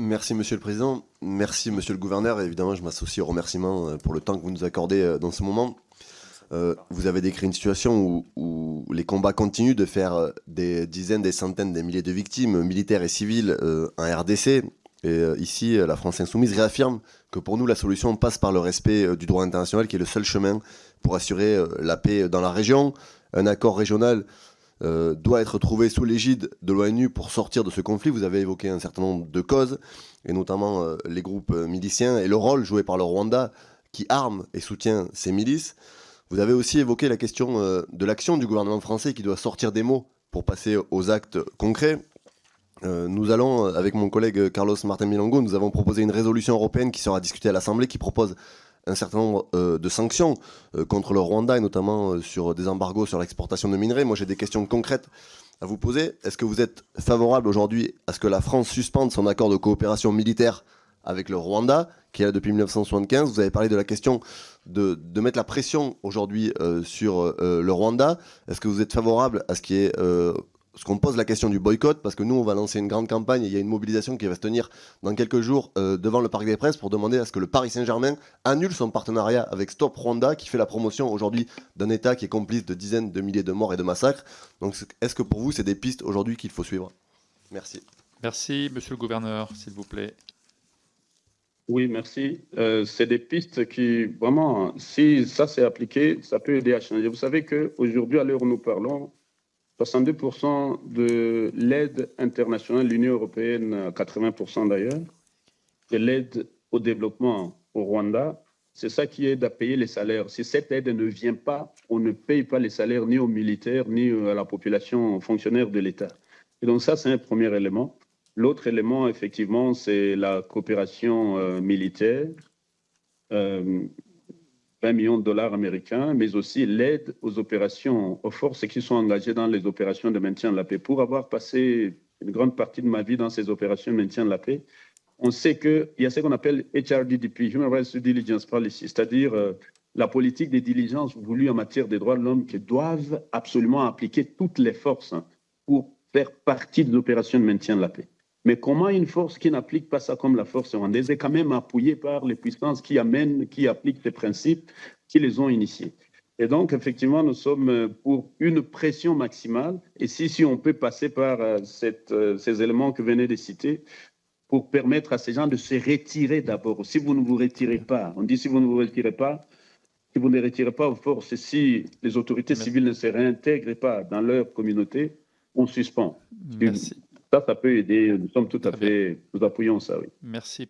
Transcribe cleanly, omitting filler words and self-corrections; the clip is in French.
Merci Monsieur le Président, merci Monsieur le Gouverneur, et évidemment je m'associe aux remerciements pour le temps que vous nous accordez dans ce moment. Vous avez décrit une situation où les combats continuent de faire des dizaines, des centaines, des milliers de victimes militaires et civiles en RDC. Et ici, la France Insoumise réaffirme que pour nous, la solution passe par le respect du droit international, qui est le seul chemin pour assurer la paix dans la région. Un accord régional doit être trouvé sous l'égide de l'ONU pour sortir de ce conflit. Vous avez évoqué un certain nombre de causes, et notamment les groupes miliciens et le rôle joué par le Rwanda qui arme et soutient ces milices. Vous avez aussi évoqué la question de l'action du gouvernement français qui doit sortir des mots pour passer aux actes concrets. Nous allons, avec mon collègue Carlos Martin Milongo, nous avons proposé une résolution européenne qui sera discutée à l'Assemblée, qui propose un certain nombre de sanctions contre le Rwanda, et notamment sur des embargos sur l'exportation de minerais. Moi, j'ai des questions concrètes à vous poser. Est-ce que vous êtes favorable aujourd'hui à ce que la France suspende son accord de coopération militaire avec le Rwanda, qui est là depuis 1975? Vous avez parlé de la question de mettre la pression aujourd'hui sur le Rwanda. Est-ce que vous êtes favorable à ce qu'on pose la question du boycott, parce que nous, on va lancer une grande campagne et il y a une mobilisation qui va se tenir dans quelques jours devant le Parc des Princes pour demander à ce que le Paris Saint-Germain annule son partenariat avec Stop Rwanda, qui fait la promotion aujourd'hui d'un État qui est complice de dizaines de milliers de morts et de massacres. Donc, est-ce que pour vous, c'est des pistes aujourd'hui qu'il faut suivre? Merci. Merci, Monsieur le Gouverneur, s'il vous plaît. Oui, merci. C'est des pistes qui, vraiment, si ça s'est appliqué, ça peut aider à changer. Vous savez qu'aujourd'hui, à l'heure où nous parlons, 62% de l'aide internationale, l'Union européenne, 80% d'ailleurs, de l'aide au développement au Rwanda, c'est ça qui aide à payer les salaires. Si cette aide ne vient pas, on ne paye pas les salaires ni aux militaires, ni à la population fonctionnaire de l'État. Et donc ça, c'est un premier élément. L'autre élément, effectivement, c'est la coopération militaire, 20 millions de dollars américains, mais aussi l'aide aux opérations, aux forces qui sont engagées dans les opérations de maintien de la paix. Pour avoir passé une grande partie de ma vie dans ces opérations de maintien de la paix, on sait qu'il y a ce qu'on appelle HRDDP, Human Rights Due Diligence Policy, c'est-à-dire la politique des diligences voulues en matière des droits de l'homme qui doivent absolument appliquer toutes les forces pour faire partie des opérations de maintien de la paix. Mais comment une force qui n'applique pas ça comme la force rwandaise est quand même appuyée par les puissances qui appliquent ces principes, qui les ont initiés? Et donc, effectivement, nous sommes pour une pression maximale. Et si on peut passer par ces éléments que vous venez de citer, pour permettre à ces gens de se retirer d'abord. Si vous ne vous retirez pas, on dit si vous ne vous retirez pas, si vous ne retirez pas vos forces, si les autorités civiles ne se réintègrent pas dans leur communauté, on suspend. Merci. Ça peut aider. Nous sommes tout à fait, nous appuyons ça, oui. Merci.